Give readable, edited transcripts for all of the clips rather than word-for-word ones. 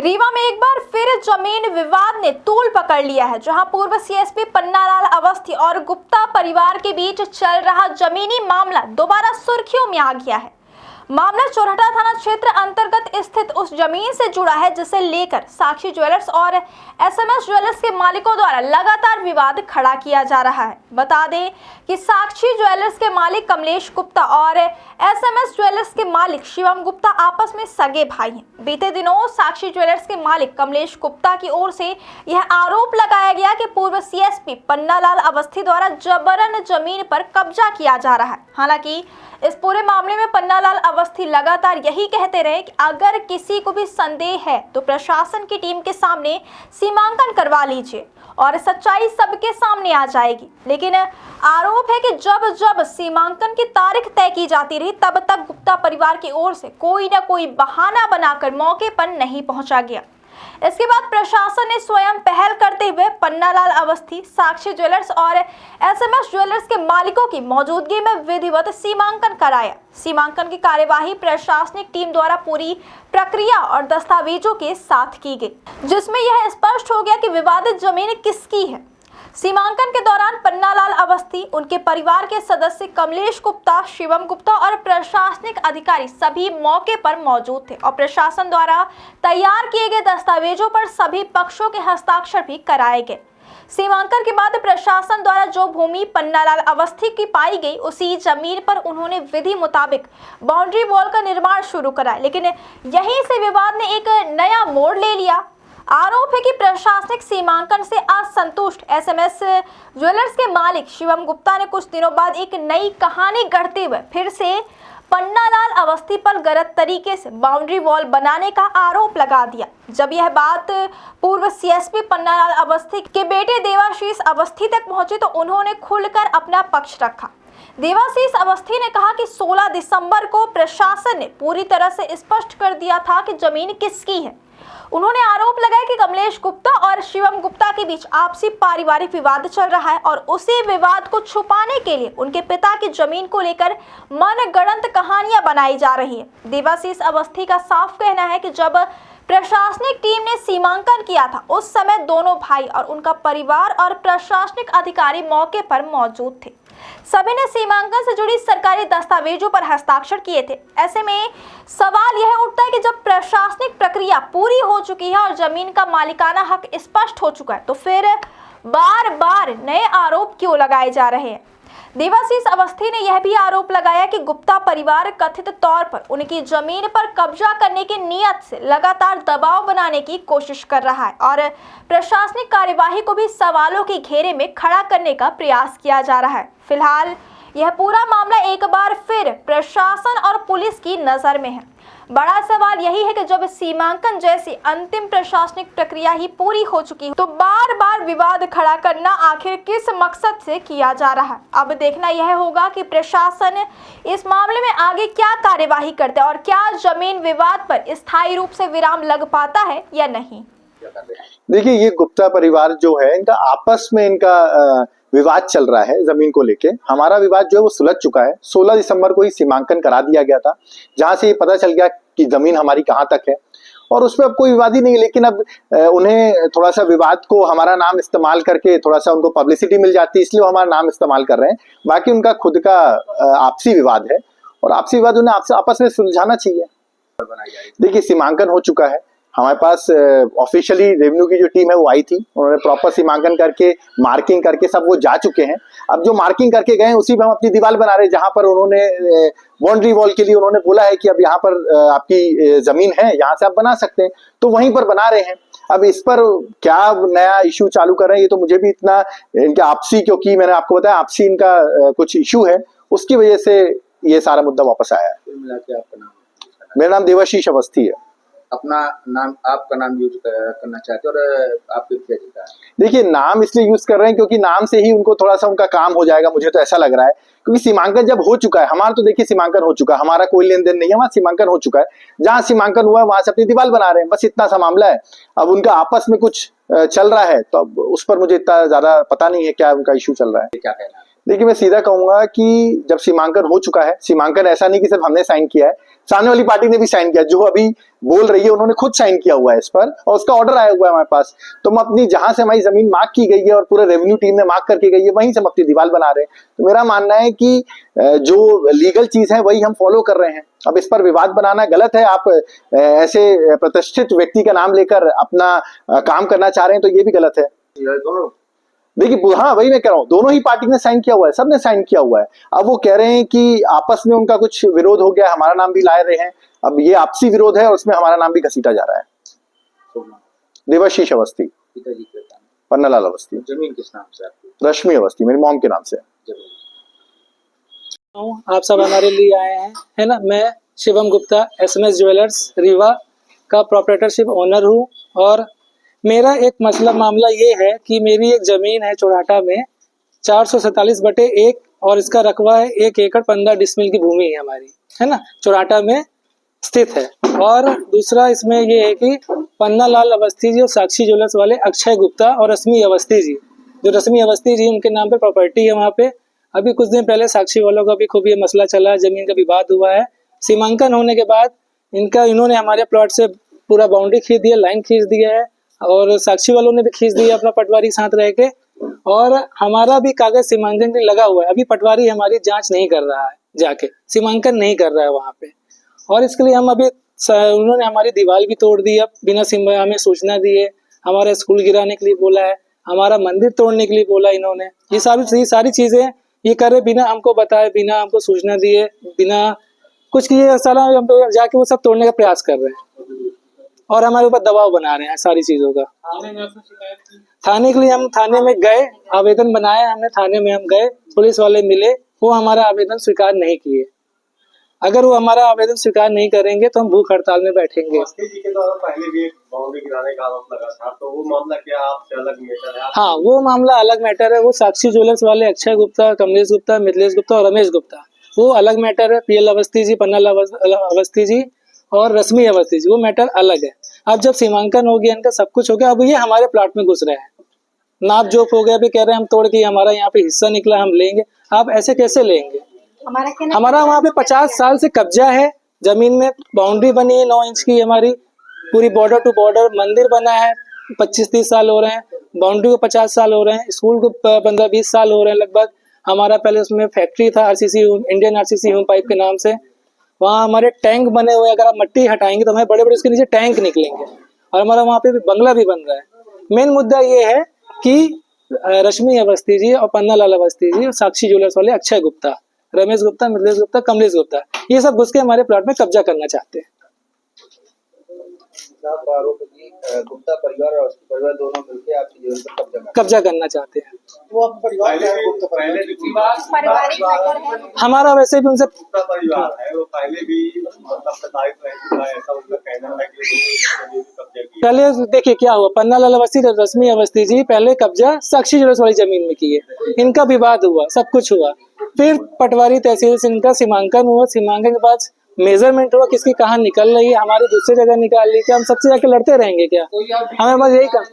रीवा में एक बार फिर जमीन विवाद ने तूल पकड़ लिया है, जहां पूर्व सीएसपी पन्नालाल अवस्थी और गुप्ता परिवार के बीच चल रहा जमीनी मामला दोबारा सुर्खियों में आ गया है। मामला चोरहटा थाना क्षेत्र अंतर्गत स्थित उस जमीन से जुड़ा है जिसे लेकर साक्षी ज्वेलर्स और एसएमएस ज्वेलर्स के मालिकों द्वारा लगातार विवाद खड़ा किया जा रहा है। बता दें कि साक्षी ज्वेलर्स के मालिक कमलेश गुप्ता और एसएमएस ज्वेलर्स के मालिक शिवम गुप्ता आपस में सगे भाई हैं। बीते दिनों साक्षी ज्वेलर्स के मालिक कमलेश गुप्ता की ओर से यह आरोप लगाया गया कि पूर्व सीएसपी पन्नालाल अवस्थी द्वारा जबरन जमीन पर कब्जा किया जा रहा है। हालांकि इस पूरे मामले में पन्नालाल अवस्थी लगातार यही कहते रहे कि अगर किसी को भी संदेह है तो प्रशासन की टीम के सामने सीमांकन करवा लीजिए और सच्चाई सबके सामने आ जाएगी। लेकिन आरोप है कि जब जब सीमांकन की तारीख तय की जाती रही तब तक गुप्ता परिवार की ओर से कोई न कोई बहाना बनाकर मौके पर नहीं पहुंचा गया। इसके बाद प्रशासन ने स्वयं पहल करते हुए पन्नालाल अवस्थी, साक्षी ज्वेलर्स और एसएमएस ज्वेलर्स के मालिकों की मौजूदगी में विधिवत सीमांकन कराया। सीमांकन की कार्यवाही प्रशासनिक टीम द्वारा पूरी प्रक्रिया और दस्तावेजों के साथ की गई, जिसमें यह स्पष्ट हो गया कि विवादित जमीन किसकी है। सीमांकन के दौरान पन्नालाल अवस्थी, उनके परिवार के सदस्य कमलेश गुप्ता, शिवम गुप्ता और प्रशासनिक अधिकारी सभी मौके पर मौजूद थे और प्रशासन द्वारा तैयार किए गए दस्तावेजों पर सभी पक्षों के हस्ताक्षर भी कराए गए। सीमांकन के बाद प्रशासन द्वारा जो भूमि पन्नालाल अवस्थी की पाई गई, उसी जमीन पर उन्होंने विधि मुताबिक बाउंड्री वॉल का निर्माण शुरू कराया। लेकिन यहीं से विवाद ने एक नया मोड़ ले लिया। आरोप है कि प्रशासनिक सीमांकन से असंतुष्ट एसएमएस ज्वेलर्स के मालिक शिवम गुप्ता ने कुछ दिनों बाद एक नई कहानी गढ़ते हुए फिर से पन्नालाल अवस्थी पर गलत तरीके से बाउंड्री वॉल बनाने का आरोप लगा दिया। जब यह बात पूर्व सीएसपी पन्नालाल अवस्थी के बेटे देवाशीष अवस्थी तक पहुंची तो उन्होंने खुलकर अपना पक्ष रखा। देवाशीष अवस्थी ने कहा कि 16 दिसंबर को प्रशासन ने पूरी तरह से स्पष्ट कर दिया था कि जमीन किसकी है। उन्होंने आरोप लगाया कि कमलेश गुप्ता और शिवम गुप्ता के बीच आपसी पारिवारिक विवाद चल रहा है और उसी विवाद को छुपाने के लिए उनके पिता की जमीन को लेकर मनगढ़ंत कहानियां बनाई जा रही है। देवाशीष अवस्थी का साफ कहना है कि जब प्रशासनिक टीम ने सीमांकन किया था उस समय दोनों भाई और उनका परिवार और प्रशासनिक अधिकारी मौके पर मौजूद थे। सभी ने सीमांकन से जुड़ी सरकारी दस्तावेजों पर हस्ताक्षर किए थे। ऐसे में सवाल यह उठता है कि जब प्रशासनिक प्रक्रिया पूरी हो चुकी है और जमीन का मालिकाना हक स्पष्ट हो चुका है तो फिर बार बार नए आरोप क्यों लगाए जा रहे हैं। देवाशीष अवस्थी ने यह भी आरोप लगाया कि गुप्ता परिवार कथित तौर पर उनकी जमीन पर कब्जा करने की नीयत से लगातार दबाव बनाने की कोशिश कर रहा है और प्रशासनिक कार्यवाही को भी सवालों के घेरे में खड़ा करने का प्रयास किया जा रहा है। फिलहाल यह पूरा मामला एक बार फिर प्रशासन और पुलिस की नजर में है। बड़ा सवाल यही है कि जब सीमांकन जैसी अंतिम प्रशासनिक प्रक्रिया ही पूरी हो चुकी है तो बार बार विवाद खड़ा करना आखिर किस मकसद से किया जा रहा है। अब देखना यह होगा कि प्रशासन इस मामले में आगे क्या कार्यवाही करता है और क्या जमीन विवाद पर स्थायी रूप से विराम लग पाता है या नहीं। देखिए, ये गुप्ता परिवार जो है इनका आपस में विवाद चल रहा है जमीन को लेके। हमारा विवाद जो है वो सुलझ चुका है। 16 दिसंबर को ही सीमांकन करा दिया गया था, जहां से ये पता चल गया कि जमीन हमारी कहां तक है और उसमें अब कोई विवाद ही नहीं। लेकिन अब उन्हें थोड़ा सा विवाद को हमारा नाम इस्तेमाल करके थोड़ा सा उनको पब्लिसिटी मिल जाती है, इसलिए वो हमारा नाम इस्तेमाल कर रहे हैं। बाकी उनका खुद का आपसी विवाद है और आपसी विवाद उन्हें आपस में सुलझाना चाहिए। देखिए, सीमांकन हो चुका है। हमारे पास ऑफिशियली रेवेन्यू की जो टीम है वो आई थी, उन्होंने प्रॉपर सीमांकन करके मार्किंग करके सब वो जा चुके हैं। अब जो मार्किंग करके गए हैं उसी पे हम अपनी दीवार बना रहे हैं, जहां पर उन्होंने बाउंड्री वॉल के लिए उन्होंने बोला है कि अब यहाँ पर आपकी जमीन है, यहाँ से आप बना सकते हैं, तो वहीं पर बना रहे हैं। अब इस पर क्या नया इश्यू चालू कर रहे हैं ये तो मुझे भी इतना इनके आपसी, क्योंकि मैंने आपको बताया आपसी इनका कुछ इश्यू है, उसकी वजह से ये सारा मुद्दा वापस आया है। मेरा नाम देवाशीष अवस्थी है। अपना नाम, आपका नाम यूज करना चाहते हैं और आपके पिताजी का? देखिए, नाम इसलिए यूज कर रहे हैं क्योंकि नाम से ही उनको थोड़ा सा उनका काम हो जाएगा, मुझे तो ऐसा लग रहा है। क्योंकि सीमांकन जब हो चुका है, हमारा तो देखिए सीमांकन हो चुका है, हमारा कोई लेन देन नहीं है, वहां सीमांकन हो चुका है। जहां सीमांकन हुआ है वहां से अपनी दीवार बना रहे हैं, बस इतना सा मामला है। अब उनका आपस में कुछ चल रहा है तो अब उस पर मुझे इतना ज्यादा पता नहीं है क्या उनका इश्यू चल रहा है। क्या कहना है? देखिए, मैं सीधा कहूंगा कि जब सीमांकन हो चुका है, सीमांकन ऐसा नहीं कि सिर्फ हमने साइन किया है, सामने वाली पार्टी ने भी साइन किया, जो अभी बोल रही है उन्होंने खुद साइन किया हुआ है इस पर, और उसका ऑर्डर आया हुआ है हमारे पास। तो हम अपनी जहां से हमारी जमीन मार्क की गई है और पूरे रेवेन्यू टीम ने मार्क करके गई है, वहीं से हम अपनी दीवार बना रहे हैं। तो मेरा मानना है कि जो लीगल चीज है वही हम फॉलो कर रहे हैं। अब इस पर विवाद बनाना गलत है। आप ऐसे प्रतिष्ठित व्यक्ति का नाम लेकर अपना काम करना चाह रहे हैं, तो ये भी गलत है। ये दोनों देखिए, हाँ वही मैं कह रहा हूँ, दोनों ही पार्टी ने साइन किया हुआ है, सबने साइन किया हुआ है। अब वो कह रहे हैं कि आपस में उनका कुछ विरोध हो गया, हमारा नाम भी लाए रहे हैं। अब ये आपसी विरोध है और उसमें हमारा नाम भी घसीटा जा रहा है। शुभ नाम? देवाशीष अवस्थी, पिताजी के नाम? पन्नालाल अवस्थी। जमीन किस नाम से आपकी? रश्मि अवस्थी मेरी मॉम के नाम से। जमीन आप सब हमारे लिए आए हैं, है ना। मैं शिवम गुप्ता, SMS ज्वेलर्स रीवा का प्रोप्राइटरशिप ओनर हूँ। और मेरा एक मसला मामला ये है कि मेरी एक ज़मीन है चौराटा में 447/1 और इसका रकबा है 1 एकड़ 15 डिसमिल की भूमि है हमारी, है ना, चौराटा में स्थित है। और दूसरा इसमें ये है कि पन्नालाल अवस्थी जी और साक्षी ज्वेलर्स वाले अक्षय गुप्ता और रश्मि अवस्थी जी, जो रश्मि अवस्थी जी उनके नाम पे प्रॉपर्टी है वहाँ पे। अभी कुछ दिन पहले साक्षी वालों का भी खूब ये मसला चला, जमीन का विवाद हुआ है। सीमांकन होने के बाद इन्होंने हमारे प्लॉट से पूरा बाउंड्री खींच दिया, लाइन खींच दिया है, और साक्षी वालों ने भी खींच दिया अपना पटवारी साथ रह के। और हमारा भी कागज सीमांकन के लगा हुआ है। अभी पटवारी हमारी जांच नहीं कर रहा है, जाके सीमांकन नहीं कर रहा है वहाँ पे। और इसके लिए हम अभी उन्होंने हमारी दीवार भी तोड़ दी, अब बिना हमें सूचना दिए। हमारा स्कूल गिराने के लिए बोला है, हमारा मंदिर तोड़ने के लिए बोला इन्होंने। ये सारी चीजें ये करे बिना हमको बताए, बिना हमको सूचना दिए, बिना कुछ किए सारा हम जाके वो सब तोड़ने का प्रयास कर रहे हैं और हमारे ऊपर दबाव बना रहे हैं सारी चीजों का। थाने के लिए हम थाने में गए, आवेदन बनाया हमने, थाने में हम गए, पुलिस वाले मिले, वो हमारा आवेदन स्वीकार नहीं किए। अगर वो हमारा आवेदन स्वीकार नहीं करेंगे तो हम भूख हड़ताल में बैठेंगे। जी के द्वारा पहले भी एक बाउंड्री गिराने का आरोप लगा था, तो वो मामला क्या आपसे अलग मैटर है? हाँ, वो मामला अलग मैटर है। वो साक्षी ज्वेलर्स वाले अक्षय गुप्ता, कमलेश गुप्ता, मिथिलेश गुप्ता और रमेश गुप्ता, वो अलग मैटर है। PL अवस्थी जी, पन्नालाल अवस्थी जी और रश्मि अवस्थी जी, वो मैटर अलग है। अब जब सीमांकन हो गया, इनका सब कुछ हो गया, अब ये हमारे प्लॉट में घुस रहे हैं, नाप जोक हो गया, अभी कह रहे हैं हम तोड़ के हमारा यहाँ पे हिस्सा निकला हम लेंगे। आप ऐसे कैसे लेंगे? हमारा वहाँ पे 50 साल से कब्जा है, जमीन में बाउंड्री बनी है 9 इंच की हमारी, पूरी बॉर्डर टू बॉर्डर, मंदिर बना है 25-30 साल हो रहे हैं, बाउंड्री को 50 साल हो रहे हैं, स्कूल को 15-20 साल हो रहे हैं लगभग। हमारा पहले उसमें फैक्ट्री था RCC, Indian RCC home pipe के नाम से। वहाँ हमारे टैंक बने हुए, अगर आप मिट्टी हटाएंगे तो हमारे बड़े बड़े उसके नीचे टैंक निकलेंगे। और हमारा वहाँ पे भी बंगला भी बन रहा है। मेन मुद्दा ये है कि रश्मि अवस्थी जी और पन्नालाल अवस्थी जी और साक्षी ज्वेलर्स वाले अक्षय गुप्ता, रमेश गुप्ता, मिथिलेश गुप्ता, कमलेश गुप्ता, ये सब घुस के हमारे प्लॉट में कब्जा करना चाहते हैं। आपका आरोप है कि गुप्ता परिवार और अवस्थी परिवार दोनों मिलकर आपकी जमीन पर कब्जा करना चाहते हैं। वो आप परिवार हमारा वैसे भी उनसे गुप्ता परिवार है, वो पहले भी मतलब प्रताड़ित रह चुका है, ऐसा उनका कहना है कि जमीन कब्जा की। पहले देखिए क्या हुआ, पन्नालाल अवस्थी, रश्मि अवस्थी जी पहले कब्जा साक्षी ज्वेलर्स वाली जमीन में किए, इनका विवाद हुआ, सब कुछ हुआ, फिर पटवारी तहसील से इनका सीमांकन हुआ, सीमांकन के बाद मेजरमेंट हुआ, किसकी कहाँ निकल रही है, हमारी दूसरी जगह निकाल ली, क्या हम सबसे जाके लड़ते रहेंगे क्या? हमें बस यही कर,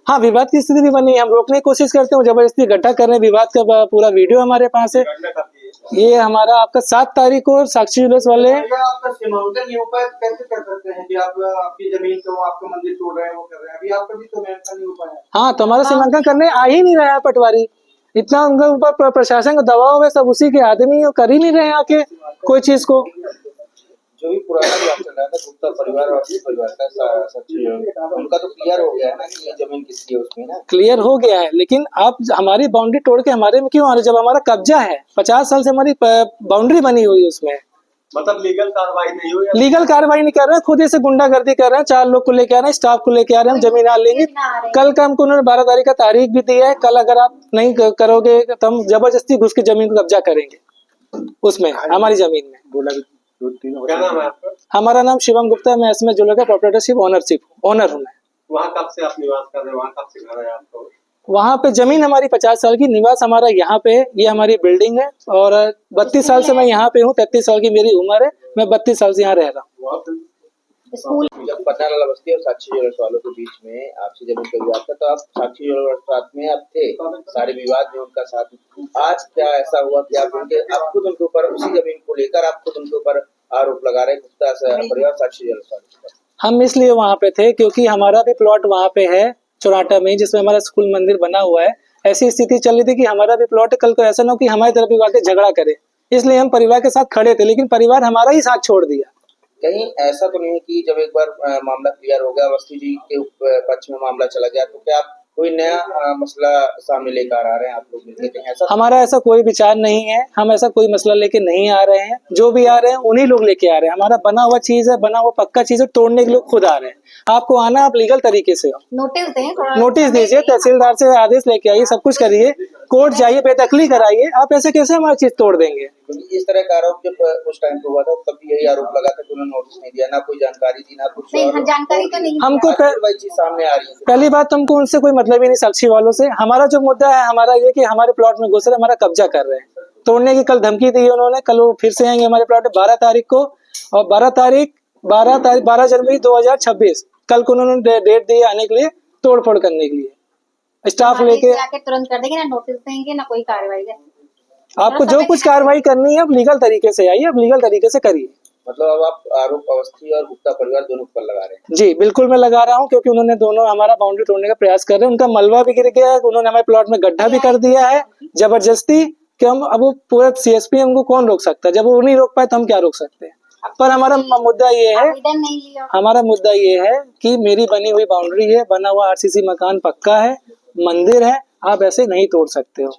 हाँ विवाद की स्थिति भी बनी, हम रोकने की कोशिश करते हैं, जबरदस्ती गड्ढा कर रहे हैं। विवाद का पूरा वीडियो हमारे पास है। ये हमारा आपका 7 तारीख को साक्षी ज्वेलर्स वाले आपका सीमांकन नहीं हो पाया तो कैसे कर सकते हैं कि आप आपकी जमीन को आपका मंदिर तोड़ रहे हैं, वो कर रहे हैं, अभी आपका भी सीमांकन नहीं हो पाया। हाँ, तो हमारा सीमांकन करने आ ही नहीं रहा है पटवारी, इतना उनके ऊपर प्रशासन का दबाव है, सब उसी के आदमी है, कर ही नहीं रहे आके कोई चीज को। जो भी पुराना विवाद चल रहा था गुप्ता परिवार और अवस्थी परिवार का, सच्ची उनका तो क्लियर हो गया है ना कि ये जमीन किसकी है उसमें ना। क्लियर हो गया है, लेकिन आप हमारी बाउंड्री तोड़ के हमारे में क्यों आ रहे? जब हमारा कब्जा है, 50 साल से हमारी बाउंड्री बनी हुई उसमें, मतलब लीगल कार्रवाई नहीं हुई। लीगल कार्रवाई नहीं कर रहे हैं, खुद ही से गुंडागर्दी कर रहे हैं। 4 लोग को लेके आ रहे हैं, स्टाफ को लेके आ रहे हैं, हम जमीन आ लेंगे। कल का हमको उन्होंने 12 तारीख का तारीख भी दी है, कल अगर आप नहीं करोगे तो हम जबरदस्ती घुस के जमीन को कब्जा करेंगे उसमें, हमारी जमीन में। क्या नाम है आपका? हमारा नाम शिवम गुप्ता है, मैं इसमें ज्वेलर का प्रोप्राइटरशिप ओनर हूँ मैं। वहाँ कब से आप निवास कर रहे हैं? वहाँ कब से घर है आपको? वहाँ पे जमीन हमारी 50 साल की, निवास हमारा यहाँ पे, ये हमारी बिल्डिंग है, और 32 साल से मैं यहाँ पे हूँ, 33 साल की मेरी उम्र है, मैं 32 साल से यहाँ रह रहा हूँ। स्कूल। जब पन्नालाल अवस्थी और साक्षी ज्वेलर्स वालों के बीच में आपसी जमीन का विवाद था, तो आप साक्षी ज्वेलर्स साथ में आप थे, सारे विवाद में उनका साथ। आज क्या ऐसा हुआ कि आप खुद उनके ऊपर उसी जमीन को लेकर आप खुद उनके ऊपर आरोप लगा रहे हैं, गुप्ता परिवार साक्षी ज्वेलर्स वालों के ऊपर? हम इसलिए वहाँ पे थे क्योंकि हमारा भी प्लॉट वहाँ पे है चौराटा में, जिसमें हमारा स्कूल मंदिर बना हुआ है। ऐसी स्थिति चल रही थी कि हमारा भी प्लॉट है, कल को ऐसा ना हो कि हमारी तरफ भी आके झगड़ा करे, इसलिए हम परिवार के साथ खड़े थे, लेकिन परिवार हमारा ही साथ छोड़ दिया। कहीं ऐसा तो नहीं है कि जब एक बार मामला क्लियर हो गया, अवस्थी जी के पक्ष में मामला चला गया, तो क्या आप कोई नया मसला सामने लेकर आ रहे हैं आप लोग मिलकर? कहीं ऐसा हमारा ऐसा कोई विचार नहीं है, हम ऐसा कोई मसला लेके नहीं आ रहे हैं। जो भी आ रहे हैं उन्हीं लोग लेके आ रहे हैं। हमारा बना हुआ चीज है, बना हुआ पक्का चीज है, तोड़ने के लोग खुद आ रहे हैं। आपको आना, आप लीगल तरीके से नोटिस दें, नोटिस दीजिए, तहसीलदार से आदेश लेके आइए, सब कुछ करिए, कोर्ट जाइए, बेदखली कराइए। आप ऐसे कैसे हमारी चीज तोड़ देंगे? इस तरह का आरोप जब उस टाइम पे हुआ था, तब भी यही आरोप लगा था कि उन्होंने नोटिस नहीं दिया, ना कोई जानकारी दी, ना कुछ और। जानकारी तो नहीं हमको वही चीज सामने आ रही है। पहली बात, हमको उनसे कोई मतलब ही नहीं साक्षी वालों से। हमारा जो मुद्दा है हमारा ये कि हमारे प्लॉट में घुस रहे, हमारा कब्जा कर रहे हैं, तोड़ने की कल धमकी दी उन्होंने। कल वो फिर से आएंगे हमारे प्लॉट 12 तारीख को, और 12 जनवरी 2026 कल को उन्होंने डेट दी है आने के लिए, तोड़ फोड़ करने के लिए। स्टाफ लेके तुरंत कर देंगे, ना नोटिस देंगे ना कोई कार्रवाई। आपको जो कुछ कार्रवाई करनी है आप लीगल तरीके से आइए, आप लीगल तरीके से करिए। मतलब अब आप आरोप अवस्थी और गुप्ता परिवार दोनों पर लगा रहे हैं? जी बिल्कुल मैं लगा रहा हूँ, क्योंकि उन्होंने दोनों हमारा बाउंड्री तोड़ने का प्रयास कर रहे हैं। उनका मलबा भी गिर गया है, उन्होंने हमारे प्लॉट में गड्ढा भी कर दिया है जबरदस्ती, कि हम अब वो पूरा सीएसपी हमको कौन रोक सकता है? जब वो नहीं रोक पाए तो हम क्या रोक सकते हैं? पर हमारा मुद्दा ये है, हमारा मुद्दा ये है कि मेरी बनी हुई बाउंड्री है, बना हुआ आरसीसी मकान पक्का है, मंदिर है, आप ऐसे नहीं तोड़ सकते हो।